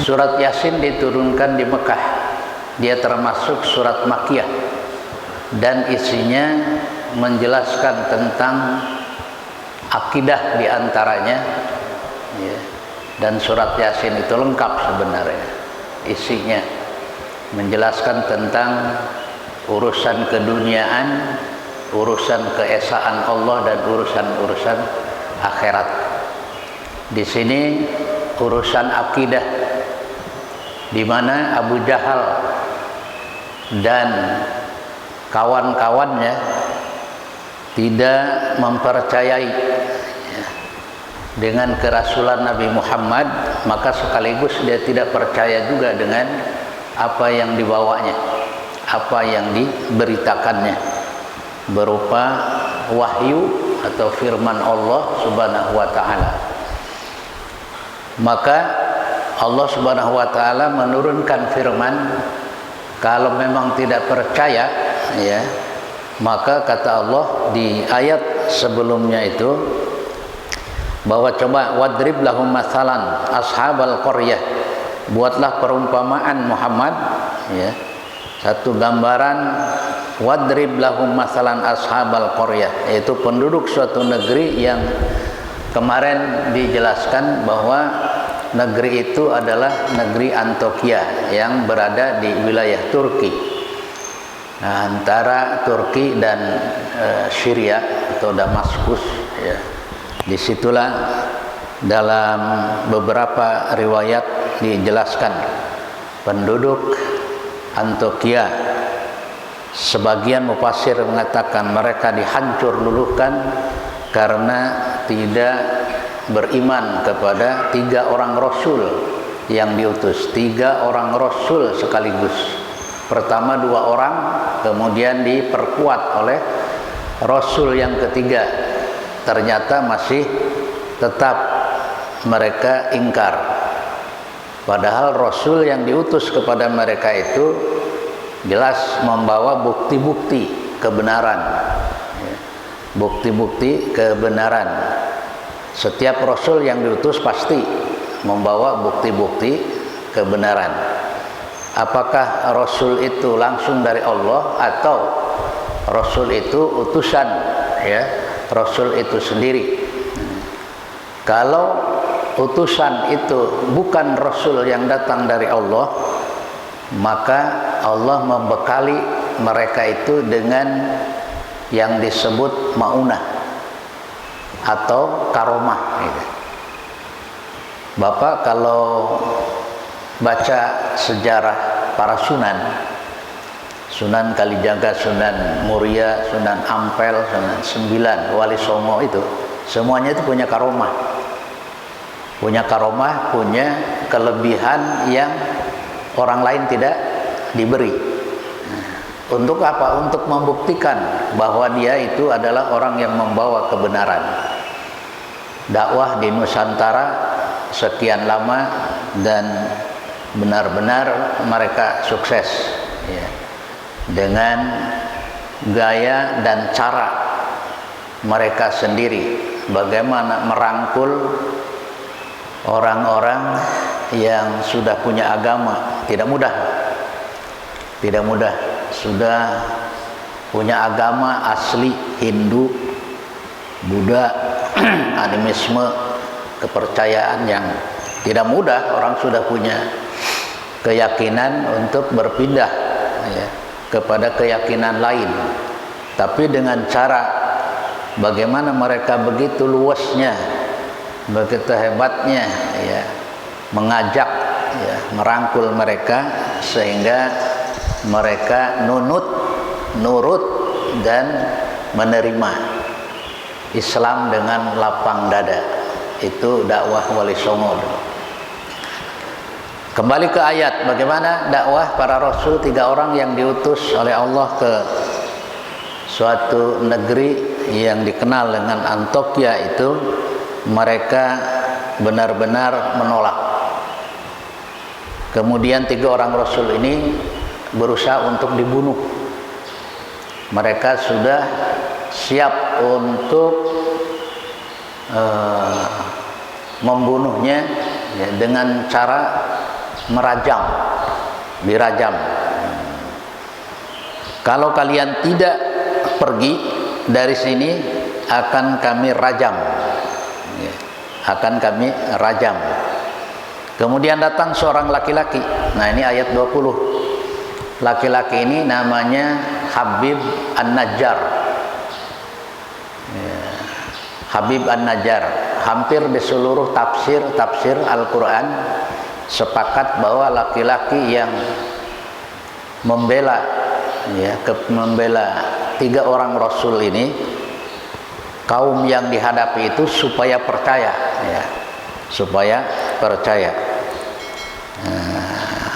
Surat Yasin diturunkan di Mekah. Dia termasuk surat Makkiyah dan isinya menjelaskan tentang akidah diantaranya, ya. Dan surat Yasin itu lengkap sebenarnya isinya, menjelaskan tentang urusan keduniaan, urusan keesaan Allah, dan urusan-urusan akhirat. Di sini urusan akidah, di mana Abu Jahal dan kawan-kawannya tidak mempercayai dengan kerasulan Nabi Muhammad, maka sekaligus dia tidak percaya juga dengan apa yang dibawanya, apa yang diberitakannya berupa wahyu atau firman Allah Subhanahu wa taala. Maka Allah Subhanahu wa taala menurunkan firman, kalau memang tidak percaya, ya, maka kata Allah di ayat sebelumnya itu bahwa coba wadrib lahum mathalan ashabal qaryah, buatlah perumpamaan Muhammad, ya, satu gambaran wadrib lahum mathalan ashabal qaryah, yaitu penduduk suatu negeri yang kemarin dijelaskan bahwa negeri itu adalah negeri Antokia yang berada di wilayah Turki. Nah, antara Turki dan Syria atau Damaskus, ya. Disitulah dalam beberapa riwayat dijelaskan penduduk Antokia, sebagian mufassir mengatakan mereka dihancur luluhkan karena tidak beriman kepada 3 orang Rasul yang diutus. 3 orang Rasul sekaligus. Pertama 2 orang, kemudian diperkuat oleh Rasul yang ketiga. Ternyata masih tetap mereka ingkar. Padahal Rasul yang diutus kepada mereka itu jelas membawa bukti-bukti kebenaran, bukti-bukti kebenaran. Setiap Rasul yang diutus pasti membawa bukti-bukti kebenaran. Apakah Rasul itu langsung dari Allah atau Rasul itu utusan, ya, Rasul itu sendiri? Kalau utusan itu bukan Rasul yang datang dari Allah, maka Allah membekali mereka itu dengan yang disebut maunah atau karomah, gitu. Bapak kalau baca sejarah para Sunan Kalijaga, Sunan Muria, Sunan Ampel, Sunan Sembilan, Wali Songo, itu semuanya itu punya karomah. Punya karomah, punya kelebihan yang orang lain tidak diberi. Untuk apa? Untuk membuktikan bahwa dia itu adalah orang yang membawa kebenaran. Dakwah di Nusantara sekian lama dan benar-benar mereka sukses, ya, dengan gaya dan cara mereka sendiri, bagaimana merangkul orang-orang yang sudah punya agama. Tidak mudah, tidak mudah. Sudah punya agama asli Hindu, Buddha, animisme, kepercayaan yang tidak mudah. Orang sudah punya keyakinan untuk berpindah, ya, kepada keyakinan lain. Tapi dengan cara bagaimana mereka begitu luasnya, begitu hebatnya, ya, mengajak, ya, merangkul mereka sehingga mereka nurut dan menerima Islam dengan lapang dada. Itu dakwah Wali Songo. Kembali ke ayat, bagaimana dakwah para Rasul, 3 orang yang diutus oleh Allah ke suatu negeri yang dikenal dengan Antokia itu, mereka benar-benar menolak. Kemudian 3 orang Rasul ini berusaha untuk dibunuh. Mereka sudah siap untuk membunuhnya, ya, dengan cara merajam, dirajam. Kalau kalian tidak pergi dari sini, akan kami rajam, akan kami rajam. Kemudian datang seorang laki-laki. Nah, ini ayat 20. Laki-laki ini namanya Habib An-Najjar. Habib An-Najjar. Hampir di seluruh tafsir Al-Quran sepakat bahwa laki-laki yang membela tiga orang Rasul ini, kaum yang dihadapi itu supaya percaya, supaya percaya.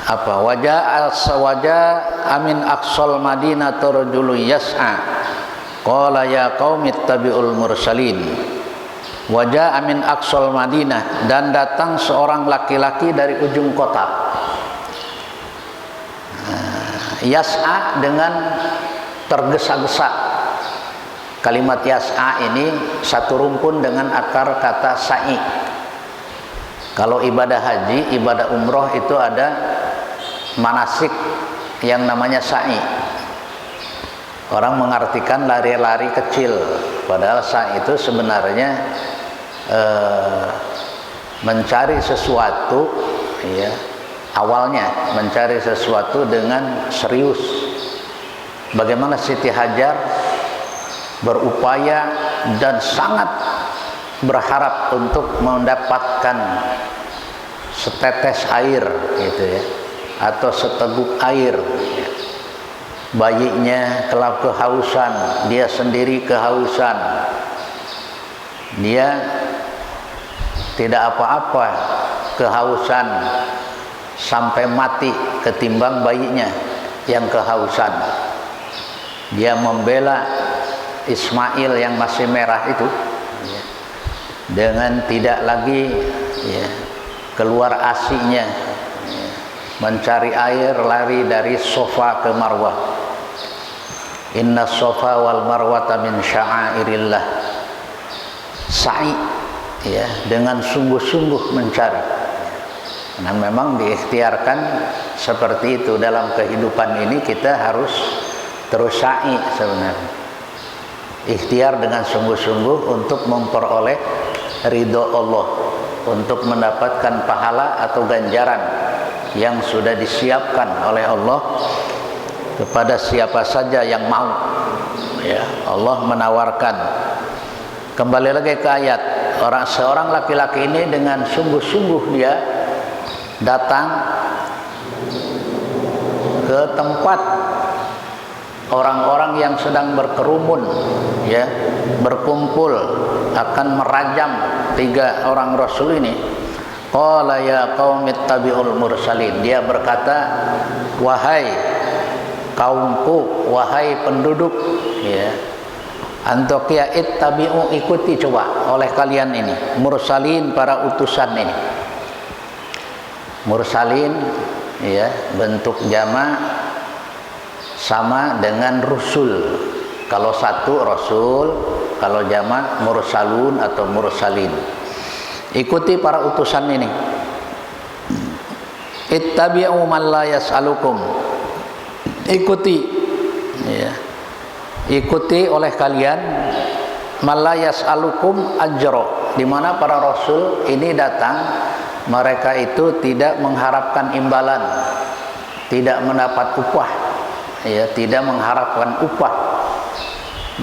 Wajah amin aqsal Madinah rajulun yas'a qala ya qaumi ittabi'ul mursalin. Wajah amin aqsal Madinah, dan datang seorang laki-laki dari ujung kota. Yas'a dengan tergesa-gesa. Kalimat yas'a ini satu rumpun dengan akar kata sa'i. Kalau ibadah haji, ibadah umroh itu ada manasik yang namanya sa'i. Orang mengartikan lari-lari kecil, padahal sa'i itu sebenarnya mencari sesuatu, awalnya mencari sesuatu dengan serius. Bagaimana Siti Hajar berupaya dan sangat berharap untuk mendapatkan setetes air, atau seteguk air. Bayinya kehausan, dia sendiri kehausan. Dia tidak apa-apa kehausan sampai mati ketimbang bayinya yang kehausan. Dia membela Ismail yang masih merah itu dengan tidak lagi keluar asinya, mencari air, lari dari Safa ke Marwah. Inna Safa wal Marwata min sya'airillah. Sa'i, dengan sungguh-sungguh mencari. Nah, memang diikhtiarkan seperti itu dalam kehidupan ini. Kita harus terus sa'i sebenarnya, ikhtiar dengan sungguh-sungguh untuk memperoleh ridho Allah, untuk mendapatkan pahala atau ganjaran yang sudah disiapkan oleh Allah kepada siapa saja yang mau. Allah menawarkan. Kembali lagi ke ayat, seorang laki-laki ini dengan sungguh-sungguh dia datang ke tempat orang-orang yang sedang berkerumun, berkumpul akan merajam tiga orang Rasul ini. Qala ya qaumi ittabi'ul mursalin. Dia berkata, wahai kaumku, wahai penduduk Antioquia, ittabi'u, ikuti coba oleh kalian ini mursalin, para utusan ini. Mursalin bentuk jama sama dengan rusul. Kalau satu rasul, kalau jama mursalun atau mursalin. Ikuti para utusan ini. Ittabi'u man la yas'alukum. Ikuti, ikuti oleh kalian man la yas'alukum ajra, di mana para rasul ini datang, mereka itu tidak mengharapkan imbalan, tidak mendapat upah, tidak mengharapkan upah.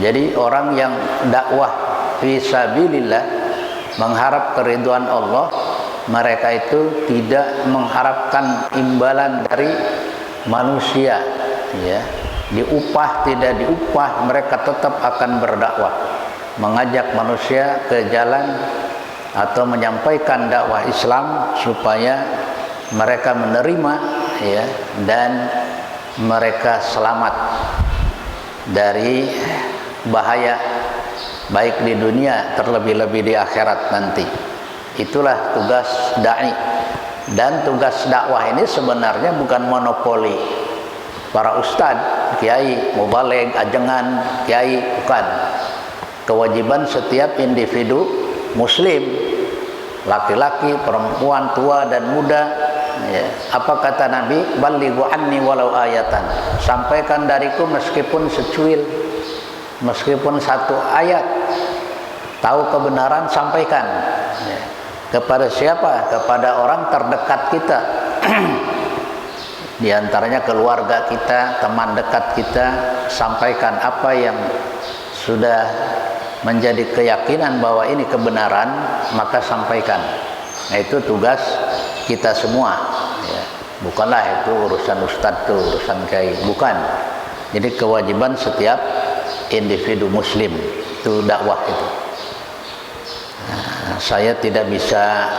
Jadi orang yang dakwah fisabilillah, mengharap keridhaan Allah, mereka itu tidak mengharapkan imbalan dari manusia, diupah tidak diupah, mereka tetap akan berdakwah, mengajak manusia ke jalan atau menyampaikan dakwah Islam supaya mereka menerima, dan mereka selamat dari bahaya, baik di dunia terlebih-lebih di akhirat nanti. Itulah tugas dai. Dan tugas dakwah ini sebenarnya bukan monopoli para ustadz, kiai, mubaligh, ajengan, kiai, bukan. Kewajiban setiap individu muslim, laki-laki, perempuan, tua dan muda, ya. Apa kata Nabi? Ballighu anni walau ayatan. Sampaikan dariku meskipun secuil, meskipun satu ayat. Tahu kebenaran, sampaikan. Ya. Kepada siapa? Kepada orang terdekat kita. Di antaranya keluarga kita, teman dekat kita. Sampaikan apa yang sudah menjadi keyakinan bahwa ini kebenaran, maka sampaikan. Nah, itu tugas kita semua, ya. Bukanlah itu urusan ustadz, itu urusan kiai, bukan. Jadi kewajiban setiap individu muslim itu dakwah itu. Nah, saya tidak bisa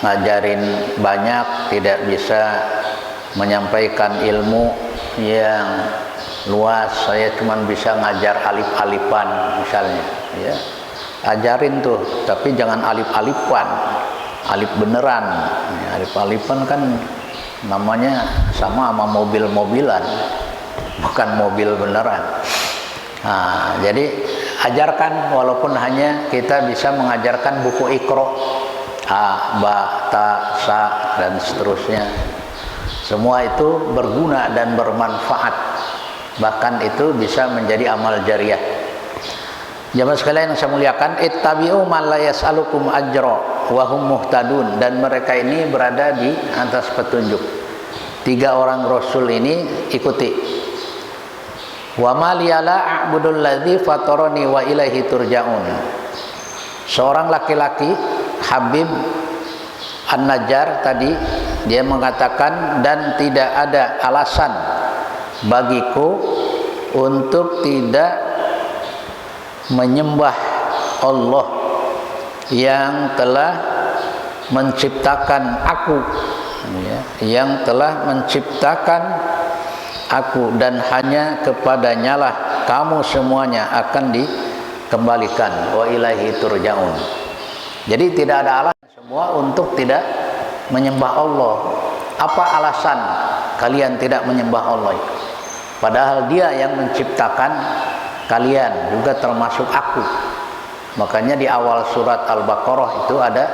ngajarin banyak, tidak bisa menyampaikan ilmu yang luas. Saya cuma bisa ngajar alif-alifan misalnya, ya. Ajarin tuh, tapi jangan alif-alifan, alif beneran. Ya, alif-alifan kan namanya sama mobil-mobilan, bukan mobil beneran. Nah, jadi ajarkan, walaupun hanya kita bisa mengajarkan buku Iqra, A, Ba, Ta, Sa, dan seterusnya. Semua itu berguna dan bermanfaat. Bahkan itu bisa menjadi amal jariah. Jamaah sekalian yang saya muliakan, ittabi'u man la yas'alukum ajra wa hum muhtadun, dan mereka ini berada di atas petunjuk. 3 orang rasul ini ikuti. Wa ma liyala a'budul ladzi fatarani wa ilaihi turja'un. Seorang laki-laki, Habib An-Najjar tadi, dia mengatakan, dan tidak ada alasan bagiku untuk tidak menyembah Allah yang telah menciptakan aku, ya, yang telah menciptakan aku, dan hanya kepadanya lah kamu semuanya akan dikembalikan. Wa ilaihi turja'un. Jadi tidak ada alasan semua untuk tidak menyembah Allah. Apa alasan kalian tidak menyembah Allah itu? Padahal Dia yang menciptakan kalian, juga termasuk aku. Makanya di awal surat Al-Baqarah itu ada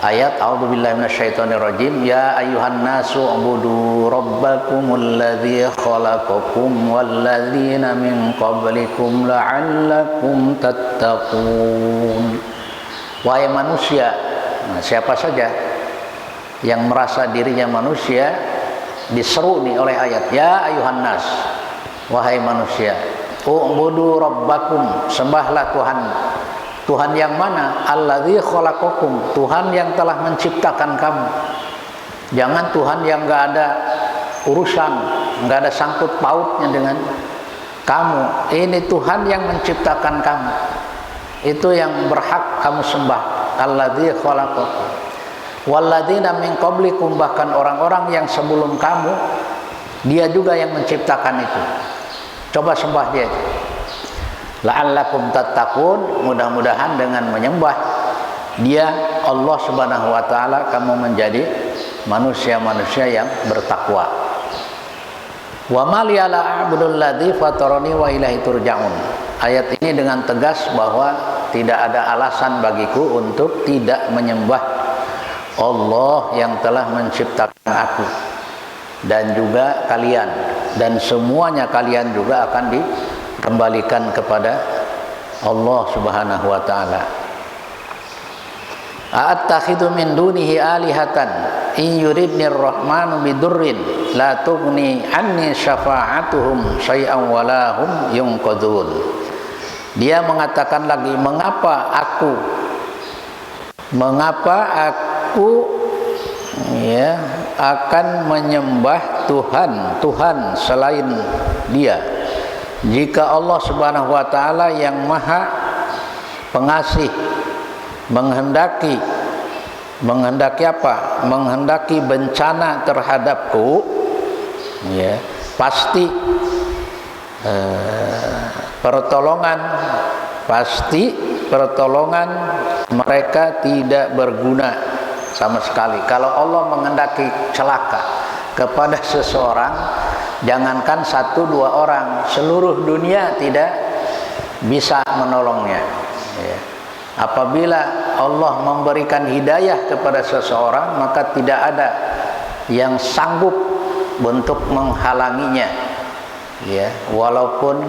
ayat a'udzubillahi minasyaitonirrajim, ya ayyuhan nasu ubudu rabbakumul ladzi khalaqakum walladzina min qablikum la'allakum tattaqun. Wahai manusia, nah, siapa saja yang merasa dirinya manusia diseru nih oleh ayat ya ayyuhan nas, wahai manusia, u'budu rabbakum, sembahlah Tuhan. Tuhan yang mana? Alladzi khalaqakum, Tuhan yang telah menciptakan kamu. Jangan Tuhan yang enggak ada urusan, enggak ada sangkut pautnya dengan kamu. Ini Tuhan yang menciptakan kamu. Itu yang berhak kamu sembah. Alladzi khalaqakum walladzina min qablikum, bahkan orang-orang yang sebelum kamu, Dia juga yang menciptakan itu. Coba sembah Dia. La'allakum tattaqun, mudah-mudahan dengan menyembah Dia, Allah Subhanahu wa taala, kamu menjadi manusia-manusia yang bertakwa. Wa ma liyala a'budul ladzi fatarani wa ilaihi turja'un. Ayat ini dengan tegas bahwa tidak ada alasan bagiku untuk tidak menyembah Allah yang telah menciptakan aku dan juga kalian, dan semuanya kalian juga akan dikembalikan kepada Allah Subhanahu wa taala. A'attakhidhu min dunihi alihatan in yuridnir rahmanu bidurrin la tughni anni syafa'atuhum syai'an wa la hum yunqadhun. Dia mengatakan lagi, mengapa aku ya akan menyembah Tuhan selain Dia, jika Allah Subhanahu wa taala yang Maha Pengasih menghendaki apa? Menghendaki bencana terhadapku, ya, pasti pertolongan mereka tidak berguna sama sekali. Kalau Allah menghendaki celaka kepada seseorang, jangankan 1-2 orang, seluruh dunia tidak bisa menolongnya, ya. Apabila Allah memberikan hidayah kepada seseorang, maka tidak ada yang sanggup untuk menghalanginya, ya, walaupun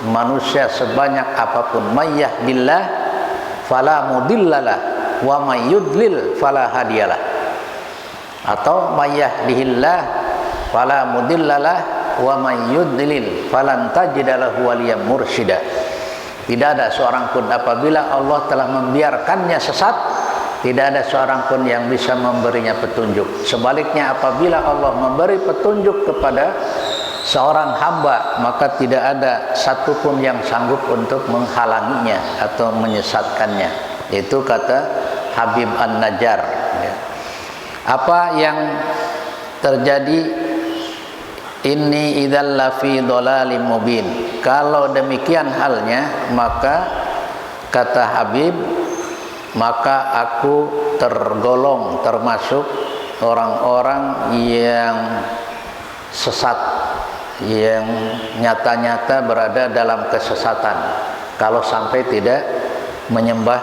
manusia sebanyak apapun. May yahdillah fala mudhillalah wa may yudlil fala hadiyalah, atau may yahdihillah fala mudhillalah wa may yudlil falan tajida lahu waliyan mursyida. Tidak ada seorang pun apabila Allah telah membiarkannya sesat, tidak ada seorang pun yang bisa memberinya petunjuk. Sebaliknya, apabila Allah memberi petunjuk kepada seorang hamba, maka tidak ada satupun yang sanggup untuk menghalanginya atau menyesatkannya. Itu kata Habib An-Najjar. Apa yang terjadi? Inni idzal lafi dhalalim mubin. Kalau demikian halnya, maka kata Habib, maka aku tergolong termasuk orang-orang yang sesat, yang nyata-nyata berada dalam kesesatan kalau sampai tidak menyembah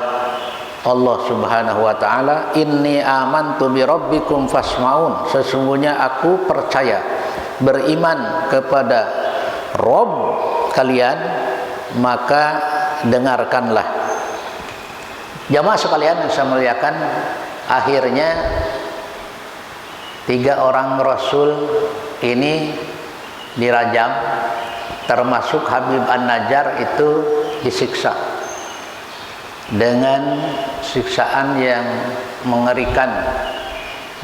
Allah Subhanahu wa taala. Inni amantu bi rabbikum fasmaun. Sesungguhnya aku percaya, beriman kepada Rabb kalian, maka dengarkanlah. Jamaah sekalian yang saya muliakan, akhirnya 3 orang Rasul ini dirajam, termasuk Habib An-Najjar itu disiksa dengan siksaan yang mengerikan,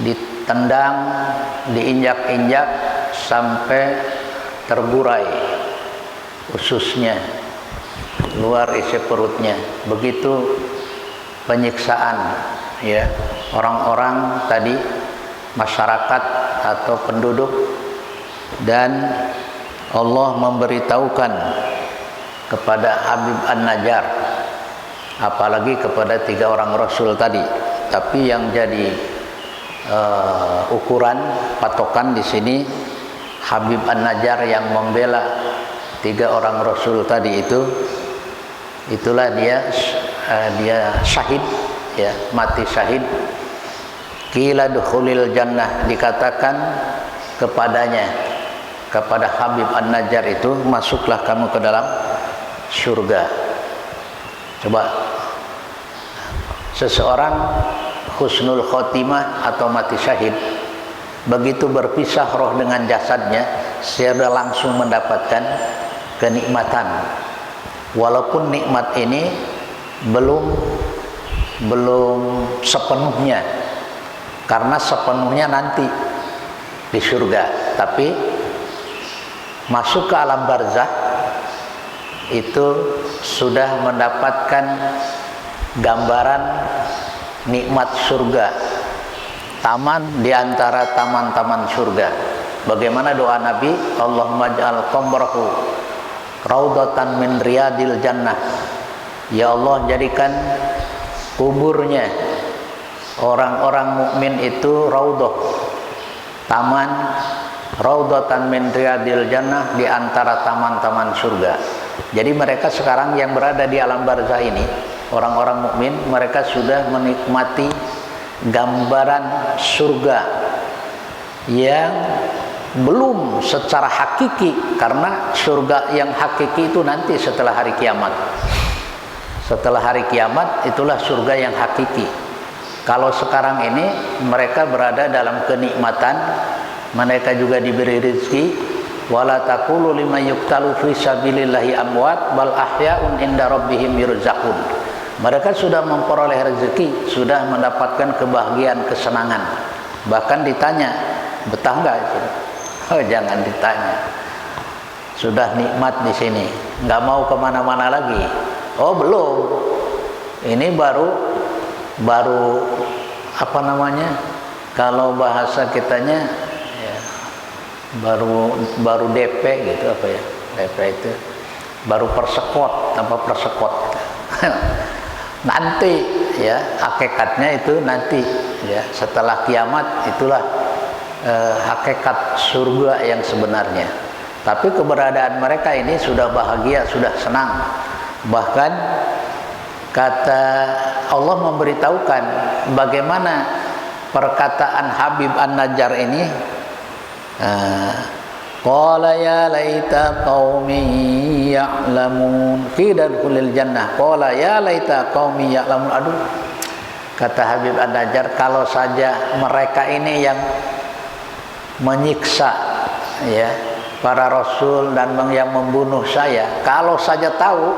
ditendang, diinjak-injak sampai terburai ususnya, luar isi perutnya. Begitu penyiksaan, ya, orang-orang tadi, masyarakat atau penduduk. Dan Allah memberitahukan kepada Habib An-Najjar, apalagi kepada 3 orang Rasul tadi. Tapi yang jadi ukuran patokan di sini Habib An-Najjar yang membela 3 orang Rasul tadi itu, itulah dia syahid, ya, mati syahid. Qila dukhulil jannah, dikatakan kepadanya, kepada Habib An-Najjar itu, masuklah kamu ke dalam surga. Coba, seseorang husnul khotimah atau mati syahid, begitu berpisah roh dengan jasadnya, secara langsung mendapatkan kenikmatan, walaupun nikmat ini belum sepenuhnya, karena sepenuhnya nanti di surga. Tapi masuk ke alam barzakh itu sudah mendapatkan gambaran nikmat surga, taman di antara taman-taman surga. Bagaimana doa Nabi, Allahumma ja'al qabrahu raudhatan min riyadil jannah. Ya Allah, jadikan kuburnya orang-orang mukmin itu raudhah, taman, raudhatan min riyadil jannah, di antara taman-taman surga. Jadi mereka sekarang yang berada di alam barzakh ini, orang-orang mukmin, mereka sudah menikmati gambaran surga yang belum secara hakiki, karena surga yang hakiki itu nanti setelah hari kiamat. Setelah hari kiamat itulah surga yang hakiki. Kalau sekarang ini mereka berada dalam kenikmatan, mereka juga diberi rezeki. Wala taqulu liman yuqtalu fi sabilillahi amwat bal ahya'un inda rabbihim yurzaqun. Mereka sudah memperoleh rezeki, sudah mendapatkan kebahagiaan, kesenangan. Bahkan ditanya, betah enggak itu? Oh, jangan ditanya. Sudah nikmat di sini, enggak mau kemana-mana lagi. Oh, belum. Ini baru apa namanya? Kalau bahasa kitanya ya, baru DP gitu, apa ya? DP itu baru persekot, apa persekot. Nanti ya, hakikatnya itu nanti ya, setelah kiamat itulah hakikat surga yang sebenarnya. Tapi keberadaan mereka ini sudah bahagia, sudah senang. Bahkan kata Allah memberitahukan bagaimana perkataan Habib An-Najjar ini, qala ya laita qaumi ya'lamun fi dadkhulil jannah. Qala ya laita qaumi ya'lamun. Aduh, kata Habib An-Najjar, kalau saja mereka ini yang menyiksa ya para rasul dan yang membunuh saya, kalau saja tahu,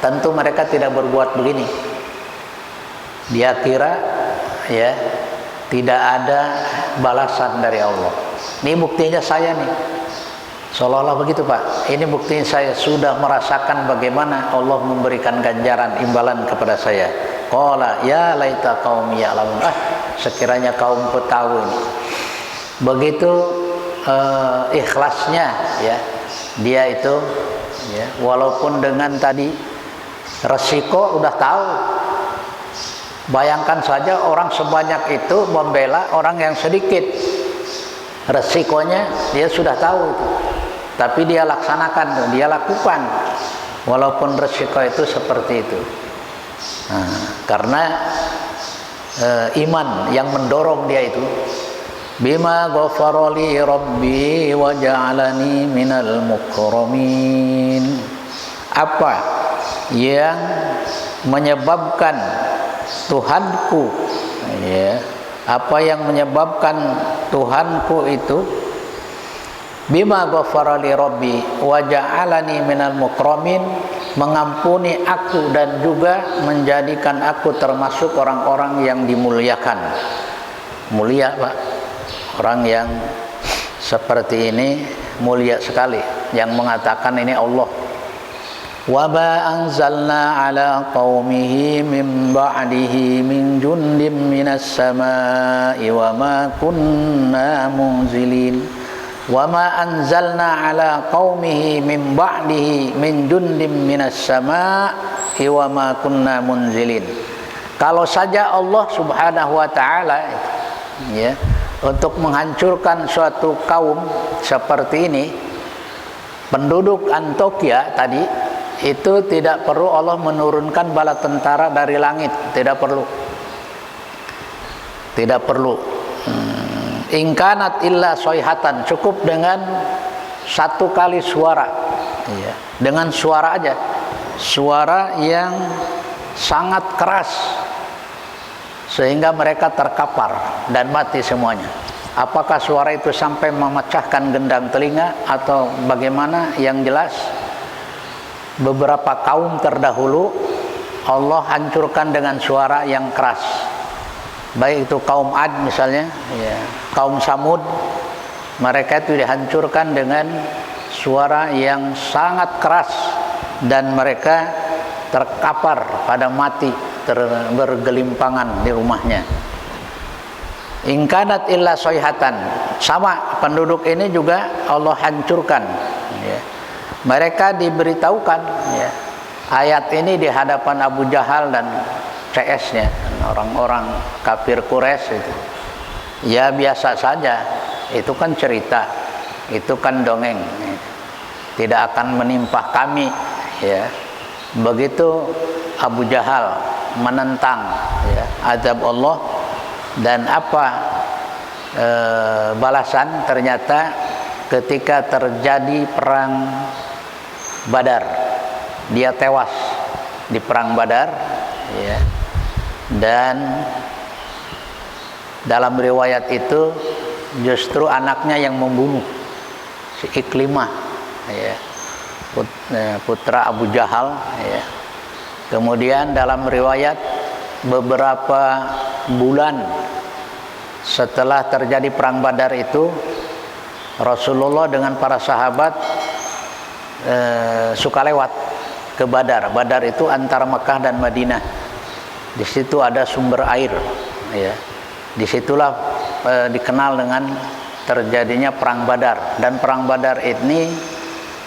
tentu mereka tidak berbuat begini. Dia kira ya tidak ada balasan dari Allah. Ini buktinya saya nih, seolah-olah begitu Pak. Ini buktinya saya sudah merasakan bagaimana Allah memberikan ganjaran imbalan kepada saya. Qala ya laita qaumi ya'lamun. Sekiranya kaumku tahu ini. Begitu ikhlasnya ya dia itu ya, walaupun dengan tadi resiko udah tahu. Bayangkan saja orang sebanyak itu membela orang yang sedikit. Resikonya dia sudah tahu itu, tapi dia laksanakan, dia lakukan walaupun resiko itu seperti itu. Karena iman yang mendorong dia itu, bima ghafarali rabbi wa ja'alani minal mukramin. Apa yang menyebabkan Tuhanku ya, apa yang menyebabkan Tuhanku itu, bima ghafarali rabbi wa ja'alani minal mukramin, mengampuni aku dan juga menjadikan aku termasuk orang-orang yang dimuliakan. Mulia Pak, orang yang seperti ini mulia sekali, yang mengatakan ini Allah. Wa ma anzalna ala qaumihi min ba'dihi min jundim minas samai wa ma kunna munzilin. Wa ma anzalna ala qaumihi min ba'dihi min jundim minas samai wa ma kunna munzilin. Kalau saja Allah Subhanahu wa taala ya untuk menghancurkan suatu kaum seperti ini, penduduk Antioquia tadi, itu tidak perlu Allah menurunkan bala tentara dari langit, tidak perlu. Tidak perlu. Ingkanat illa soihatan, cukup dengan satu kali suara. Ya. Dengan suara aja, suara yang sangat keras sehingga mereka terkapar dan mati semuanya. Apakah suara itu sampai memecahkan gendang telinga atau bagaimana? Yang jelas beberapa kaum terdahulu Allah hancurkan dengan suara yang keras. Baik itu kaum Ad misalnya ya, kaum Samud, mereka itu dihancurkan dengan suara yang sangat keras dan mereka terkapar pada mati, bergelimpangan di rumahnya. Ingkanat illa soihatan, sama penduduk ini juga Allah hancurkan ya. Mereka diberitahukan ya, ayat ini di hadapan Abu Jahal dan CS-nya, orang-orang kafir Quraisy itu. Ya biasa saja, itu kan cerita, itu kan dongeng, tidak akan menimpa kami ya. Begitu Abu Jahal menentang ya, azab Allah, dan apa balasan? Ternyata ketika terjadi perang Badar, dia tewas di perang Badar ya. Dan dalam riwayat itu justru anaknya yang membunuh, si Iklimah ya, putra Abu Jahal ya. Kemudian dalam riwayat beberapa bulan setelah terjadi perang Badar itu, Rasulullah dengan para sahabat suka lewat ke Badar. Badar itu antara Mekah dan Madinah. Di situ ada sumber air ya. Disitulah dikenal dengan terjadinya perang Badar. Dan perang Badar ini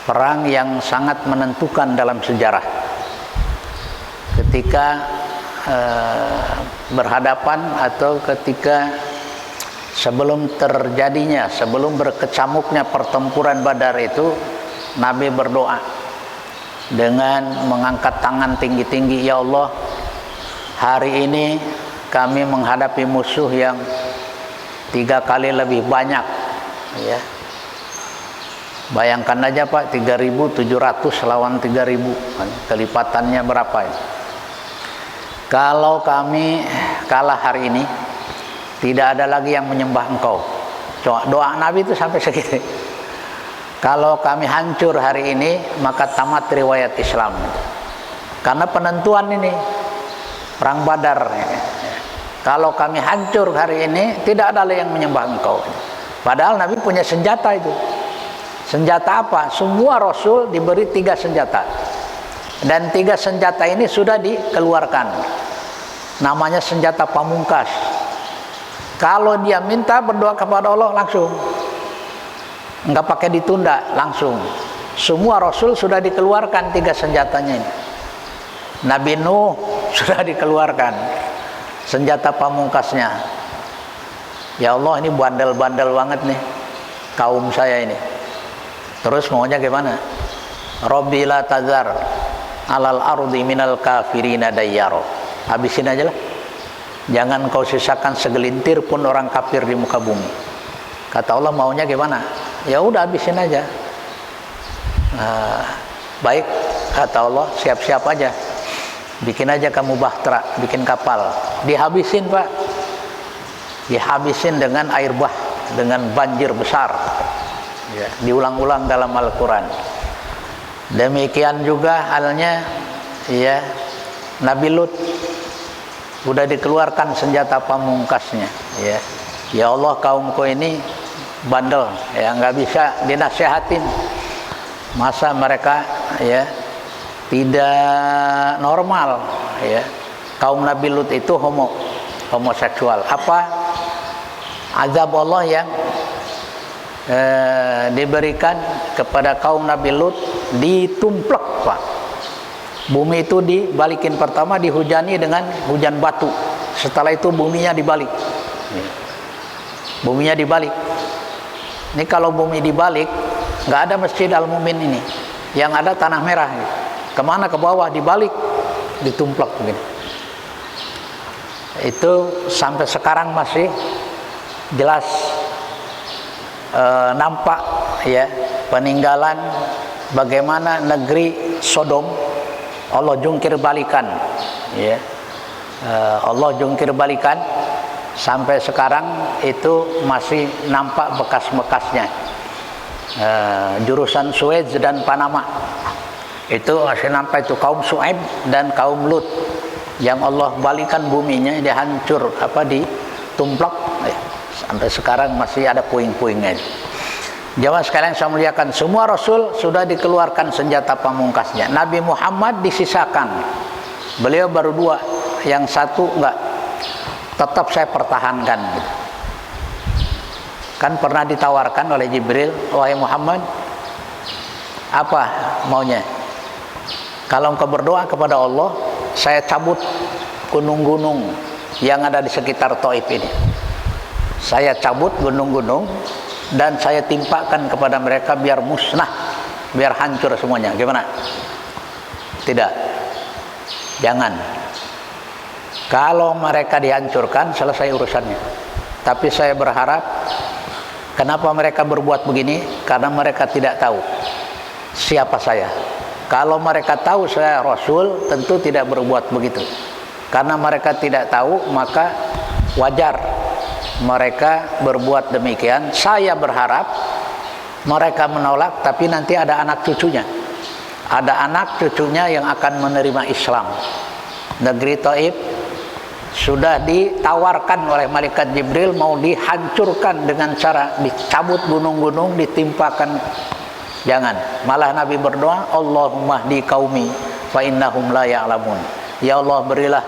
perang yang sangat menentukan dalam sejarah. Ketika berhadapan atau ketika sebelum terjadinya, sebelum berkecamuknya pertempuran Badar itu, Nabi berdoa dengan mengangkat tangan tinggi-tinggi, ya Allah, hari ini kami menghadapi musuh yang 3 kali lebih banyak, ya. Bayangkan aja Pak, 3.700 lawan 3.000, kelipatannya berapa ya? Kalau kami kalah hari ini, tidak ada lagi yang menyembah engkau. Doa Nabi itu sampai segitu. Kalau kami hancur hari ini, maka tamat riwayat Islam. Karena penentuan ini, perang Badar. Kalau kami hancur hari ini, tidak ada lagi yang menyembah engkau. Padahal Nabi punya senjata itu. Senjata apa? Semua Rasul diberi 3 senjata. Dan 3 senjata ini sudah dikeluarkan. Namanya senjata pamungkas. Kalau dia minta berdoa kepada Allah langsung. Enggak pakai ditunda, langsung. Semua Rasul sudah dikeluarkan 3 senjatanya ini. Nabi Nuh sudah dikeluarkan senjata pamungkasnya. Ya Allah, ini bandel-bandel banget nih kaum saya ini. Terus maunya gimana? Rabbi la tazar alal ardi minal kafirina dayyaro. Habisin aja lah. Jangan kau sisakan segelintir pun orang kafir di muka bumi. Kata Allah, maunya gimana? Ya udah, habisin aja. Baik, kata Allah, siap-siap aja. Bikin aja kamu bahtera, bikin kapal. Dihabisin Pak. Dihabisin dengan air bah, dengan banjir besar. Ya, diulang-ulang dalam Al-Quran. Demikian juga halnya, ya, Nabi Lut sudah dikeluarkan senjata pamungkasnya. Ya, ya Allah, kaumku ini bandel, ya, nggak bisa dinasihatin. Masa mereka, ya, tidak normal, ya. Kaum Nabi Lut itu homoseksual. Apa azab Allah yang diberikan kepada kaum Nabi Lut? Ditumplek Pak. Bumi itu dibalikin. Pertama dihujani dengan hujan batu. Setelah itu buminya dibalik. Buminya dibalik. Ini kalau bumi dibalik, nggak ada Masjid Al-Mumin ini. Yang ada tanah merah. Kemana? Ke bawah, dibalik, ditumplek begini. Itu sampai sekarang masih jelas nampak, ya, peninggalan bagaimana negeri Sodom Allah jungkir balikan, ya. Allah jungkir balikan sampai sekarang itu masih nampak bekas-bekasnya. Jurusan Suez dan Panama itu masih nampak, itu kaum Su'aib dan kaum Lut yang Allah balikan buminya, dihancur, ditumplak. Sampai sekarang masih ada puing-puingnya. Jamaah sekalian saya muliakan, semua Rasul sudah dikeluarkan senjata pamungkasnya. Nabi Muhammad disisakan. Beliau baru 2, yang satu enggak. Tetap saya pertahankan. Kan pernah ditawarkan oleh Jibril, wahai Muhammad, apa maunya? Kalau engkau berdoa kepada Allah, saya cabut gunung-gunung yang ada di sekitar Taif ini. Saya cabut gunung-gunung dan saya timpakan kepada mereka biar musnah, biar hancur semuanya. Gimana? Tidak. Jangan. Kalau mereka dihancurkan, selesai urusannya. Tapi saya berharap, kenapa mereka berbuat begini? Karena mereka tidak tahu siapa saya. Kalau mereka tahu saya Rasul, tentu tidak berbuat begitu. Karena mereka tidak tahu, maka wajar mereka berbuat demikian. Saya berharap mereka menolak, tapi nanti ada anak cucunya. Ada anak cucunya yang akan menerima Islam. Negeri Taif sudah ditawarkan oleh malaikat Jibril mau dihancurkan dengan cara dicabut gunung-gunung, ditimpakan. Jangan. Malah Nabi berdoa, Allahumma hdi qaumi fa innahum la ya'lamun. Ya Allah, berilah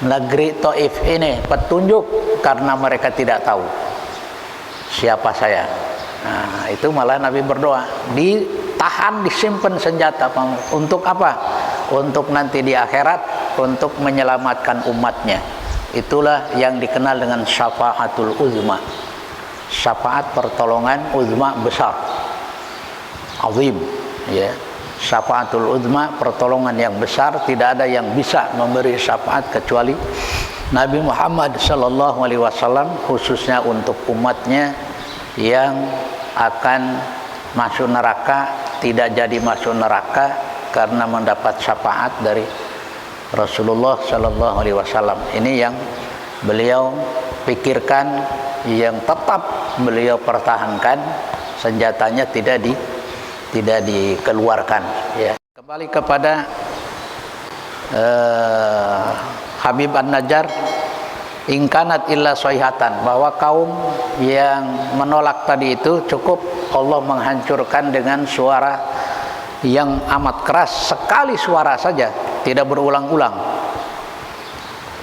negeri Taif ini petunjuk karena mereka tidak tahu siapa saya. Nah, itu malah Nabi berdoa, ditahan, disimpan senjata. Untuk apa? Untuk nanti di akhirat, untuk menyelamatkan umatnya. Itulah yang dikenal dengan syafaatul uzma. Syafaat pertolongan uzma besar, azim, ya. Syafaatul uzma, pertolongan yang besar. Tidak ada yang bisa memberi syafaat kecuali Nabi Muhammad sallallahu alaihi wasallam khususnya untuk umatnya yang akan masuk neraka tidak jadi masuk neraka karena mendapat syafaat dari Rasulullah sallallahu alaihi wasallam. Ini yang beliau pikirkan, yang tetap beliau pertahankan, senjatanya tidak dikeluarkan, ya. Kembali kepada Habib An-Najjar, ingkanat illa soihatan, bahwa kaum yang menolak tadi itu cukup Allah menghancurkan dengan suara yang amat keras, sekali suara saja, tidak berulang-ulang.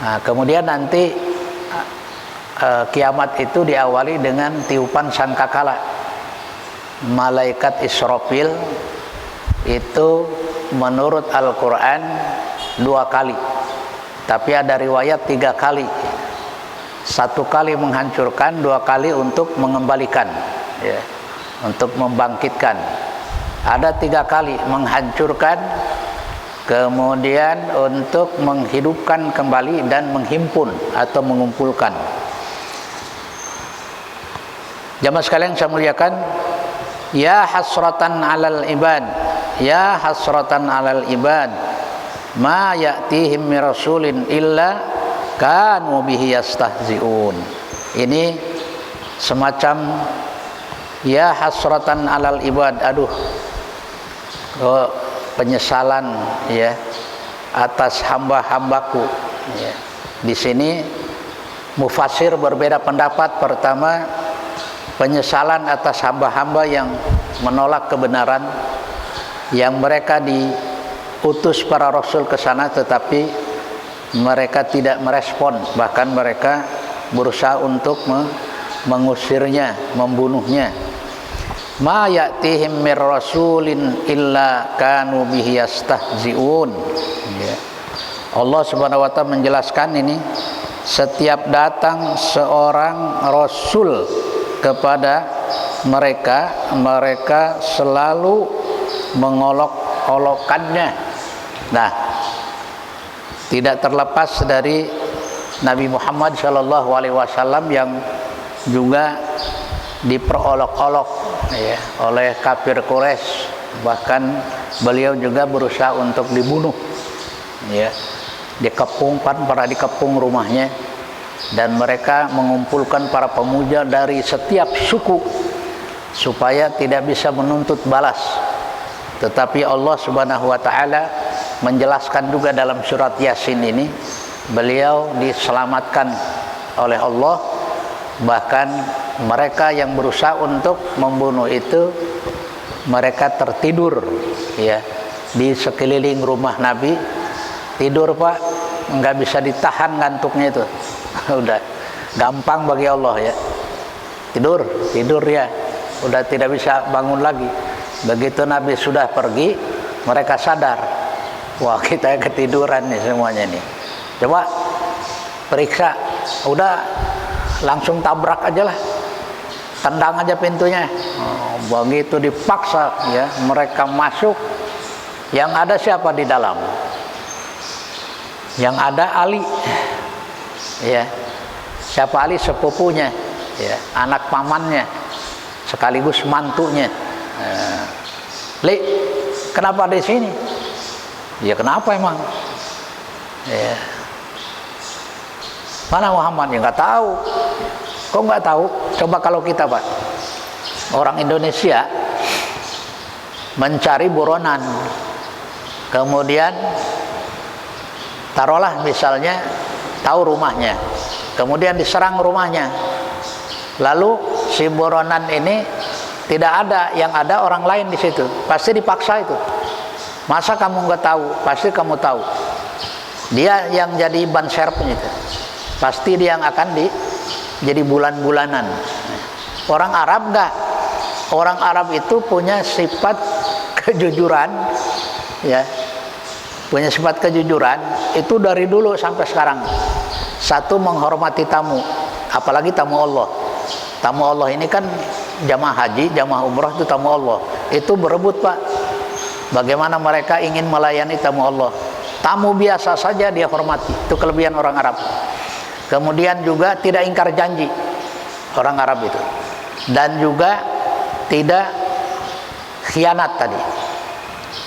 Nah, kemudian nanti kiamat itu diawali dengan tiupan sangkakala. Malaikat Israfil itu menurut Al-Quran 2 kali, tapi ada riwayat 3 kali. 1 kali menghancurkan, 2 kali untuk mengembalikan, ya, untuk membangkitkan. Ada 3 kali menghancurkan, kemudian untuk menghidupkan kembali dan menghimpun atau mengumpulkan. Jamaah sekalian saya muliakan, ya hasratan alal ibad, ya hasratan alal ibad, ma ya'tihim min rasulin illa kanu bihi yastahzi'un. Ini semacam ya hasratan alal ibad, aduh, penyesalan, ya, atas hamba-hambaku, ya. Di sini mufassir berbeda pendapat. Pertama, penyesalan atas hamba-hamba yang menolak kebenaran, yang mereka diutus para rasul ke sana tetapi mereka tidak merespon, bahkan mereka berusaha untuk mengusirnya, membunuhnya. Ma ya'tihim mir rasulin illa kanu bihi yastahzi'un, ya. Allah Subhanahu wa taala menjelaskan ini, setiap datang seorang rasul kepada mereka, mereka selalu mengolok-olokkannya. Nah, tidak terlepas dari Nabi Muhammad sallallahu alaihi wasallam yang juga diperolok-olok, ya, oleh kafir Quraisy. Bahkan beliau juga berusaha untuk dibunuh, ya. Dikepung rumahnya, dan mereka mengumpulkan para pemuja dari setiap suku supaya tidak bisa menuntut balas. Tetapi Allah Subhanahu wa taala menjelaskan juga dalam surat Yasin ini, beliau diselamatkan oleh Allah. Bahkan mereka yang berusaha untuk membunuh itu, mereka tertidur, ya, di sekeliling rumah Nabi. Tidur, Pak, nggak bisa ditahan ngantuknya itu. Udah gampang bagi Allah, ya. Tidur ya, udah tidak bisa bangun lagi. Begitu Nabi sudah pergi, mereka sadar, wah, kita ketiduran nih semuanya nih. Coba periksa, udah langsung tabrak aja lah, tendang aja pintunya. Begitu dipaksa, ya, mereka masuk. Yang ada siapa di dalam? Yang ada Ali, ya. Siapa Ali? Sepupunya, ya, anak pamannya, sekaligus mantunya. Li, kenapa di sini? Ya, kenapa emang? Ya. Mana Muhammad? Ya, nggak tahu. Kok nggak tahu? Coba kalau kita, Pak, orang Indonesia mencari buronan, kemudian taruhlah misalnya tahu rumahnya, kemudian diserang rumahnya, lalu si buronan ini tidak ada, yang ada orang lain di situ, pasti dipaksa itu. Masa kamu nggak tahu? Pasti kamu tahu. Dia yang jadi ban serepnya itu, pasti dia yang akan jadi bulan-bulanan. Orang Arab enggak. Orang Arab itu punya sifat kejujuran, ya. Punya sifat kejujuran itu dari dulu sampai sekarang. Satu, menghormati tamu, apalagi tamu Allah. Tamu Allah ini kan jamaah haji, jamaah umrah itu tamu Allah. Itu berebut, Pak, bagaimana mereka ingin melayani tamu Allah. Tamu biasa saja dia hormati. Itu kelebihan orang Arab. Kemudian juga tidak ingkar janji orang Arab itu, dan juga tidak khianat tadi.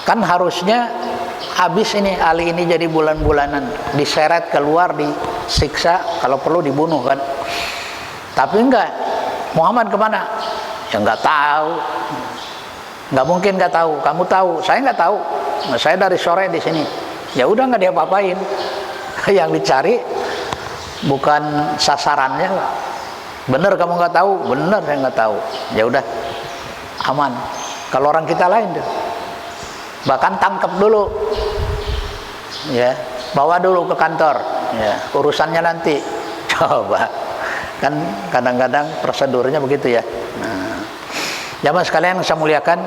Kan harusnya habis ini Ali ini jadi bulan-bulanan, diseret keluar, disiksa, kalau perlu dibunuh kan. Tapi enggak, Muhammad kemana? Ya enggak tahu. Enggak mungkin enggak tahu. Kamu tahu, saya enggak tahu. Nah, saya dari sore di sini. Ya udah enggak dia apa-apain. Yang dicari bukan sasarannya. Bener kamu nggak tahu? Bener saya nggak tahu. Ya udah, aman. Kalau orang kita lain tuh, bahkan tangkap dulu, ya, bawa dulu ke kantor, ya, urusannya nanti. Coba, kan kadang-kadang prosedurnya begitu ya. Nah, jamaah sekalian yang saya muliakan,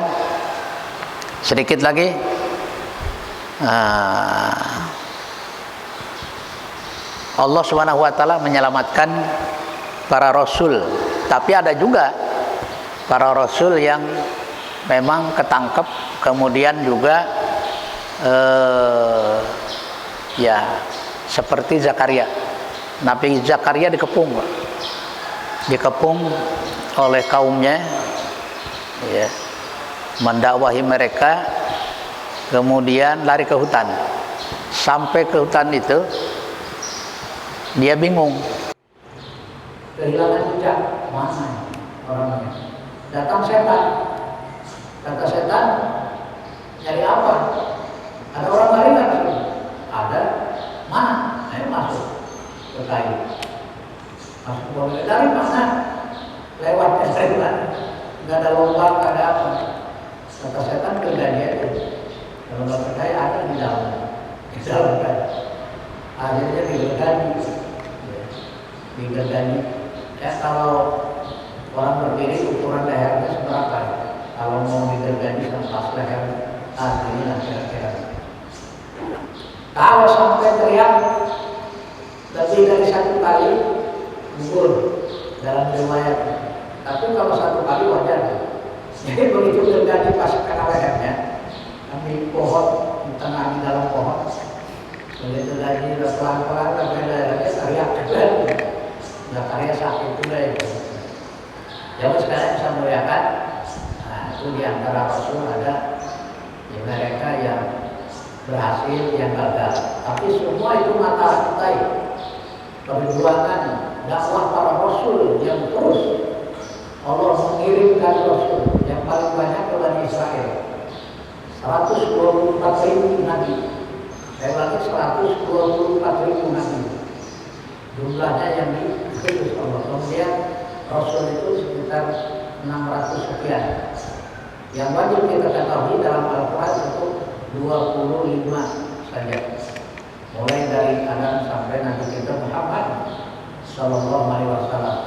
sedikit lagi. Allah Subhanahu wa taala menyelamatkan para rasul, tapi ada juga para rasul yang memang ketangkep, kemudian juga ya seperti Zakaria. Nabi Zakaria dikepung oleh kaumnya, ya, mendakwahi mereka, kemudian lari ke hutan. Sampai ke hutan itu dia bingung, kehilangan jejak, mana orangnya. Datang setan, kata setan, nyari apa? Ada orang lari nggak di sini? Ada. Mana? Ayo masuk ke kayu. Masuk ke bawah. Dari mana? Lewat jalan. Nggak ada lubang, nggak ada apa. Kata setan, kerja dia itu. Kalau nggak percaya ada di dalam kan. Akhirnya digerdani. Ya, kalau orang berdiri ukuran lehernya seberapa? Kalau mau digerdani sampai leher aslinya kira-kira. Kalau sampai teriak lebih dari satu kali, gugur dalam riwayat. Tapi kalau satu kali wajar. Jadi begitu terjadi pas kena lehernya, di pohon, di tengah di dalam pohon, begitu lagi pelan-pelan sampai lehernya teriak juga. Zakaria sakit juga itu. Jauh sekalian bisa muliakan. Nah, itu diantara rasul ada ya, mereka yang berhasil, yang gagal. Tapi semua itu mata rantai perjuangan dakwah para rasul yang terus Allah mengirimkan rasul yang paling banyak ke Bani Israel. 124.000 nabi. Saya lagi 124.000 nabi. Jumlahnya yang diutus Allah. Kemudian rasul itu sekitar 600 sekian. Yang wajib kita ketahui dalam Al-Quran itu 25 saja. Mulai dari Adam sampai Nabi kita Muhammad Sallallahu Alaihi Wasallam.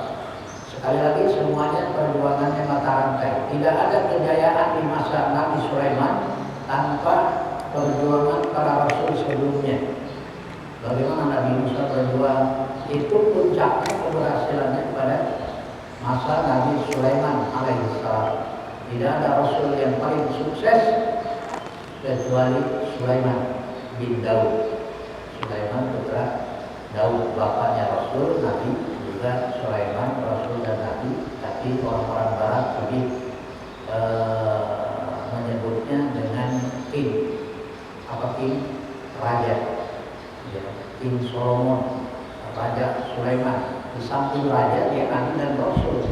Sekali lagi semuanya perjuangannya mata rantai. Tidak ada kejayaan di masa Nabi Sulaiman tanpa perjuangan para rasul sebelumnya. Bagaimana Nabi Musa berjuang, itu puncaknya keberhasilannya pada masa Nabi Sulaiman alaihissalam. Tidak ada rasul yang paling sukses kecuali Sulaiman bin Daud. Sulaiman putra Daud, bapaknya rasul, Nabi juga Sulaiman rasul dan Nabi. Tapi orang-orang Barat lebih menyebutnya dengan king. Apa king? Raja. Ya, King Solomon, Raja Sulaiman. Di samping raja dia nabi dan rasul.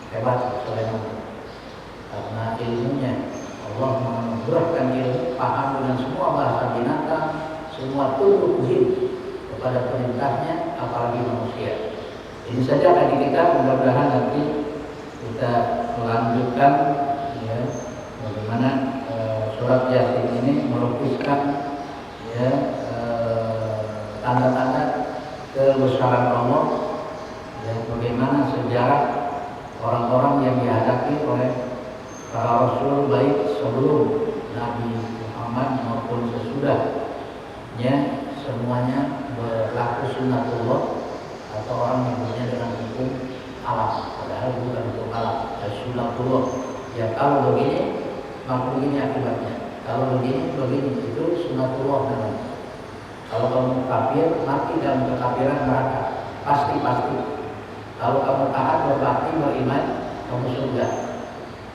Hebat Sulaiman. Karena ilmunya Allah menganugerahkan ilmu, paham dengan semua bahasa binatang, semua tunduk jin kepada perintahnya, apalagi manusia. Ini saja tadi kita, mudah-mudahan nanti kita melanjutkan ya, bagaimana surat Yasin ini melukiskan ya, tanda-tanda kebesaran Allah, ya, bagaimana sejarah orang-orang yang dihadapi oleh para rasul baik sebelum Nabi Muhammad maupun sesudahnya, semuanya berlaku sunnatullah atau orang menyebutnya dengan hukum alam, padahal bukan hukum alam, sunnatullah. Ya kalau begini maka begini akibatnya, kalau begini itu sunnatullah namanya. Kalau kamu kafir, mati dalam kekafiran neraka. Pasti. Kalau kamu taat, berbakti, beriman, kamu surga.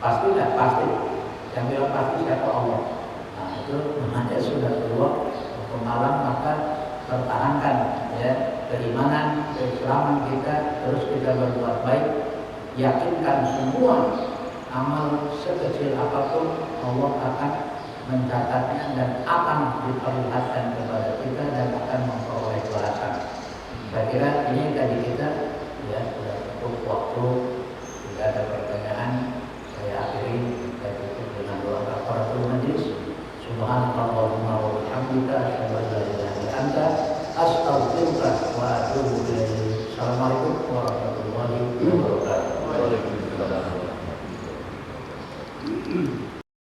Pasti tidak? Pasti. Yang bilang pasti siapa? Allah. Nah itu namanya sudah keluar pemalang, maka pertahankan ya keimanan, keislaman kita, terus kita berbuat baik. Yakinkan semua amal sekecil apapun Allah akan mencatatnya dan akan diperlihatkan kepada kita dan akan memperoleh balasan. Saya kira ini tadi kita ya sudah cukup waktu, tidak ada pertanyaan. Saya akhiri, saya tutup dengan doa kafaratul majlis. Subhanallahumma wa bihamdika, asyhadu an la ilaha illa anta, astaghfiruka wa atubu ilaik. Assalamualaikum warahmatullahi wabarakatuh. Waalaikumsalam.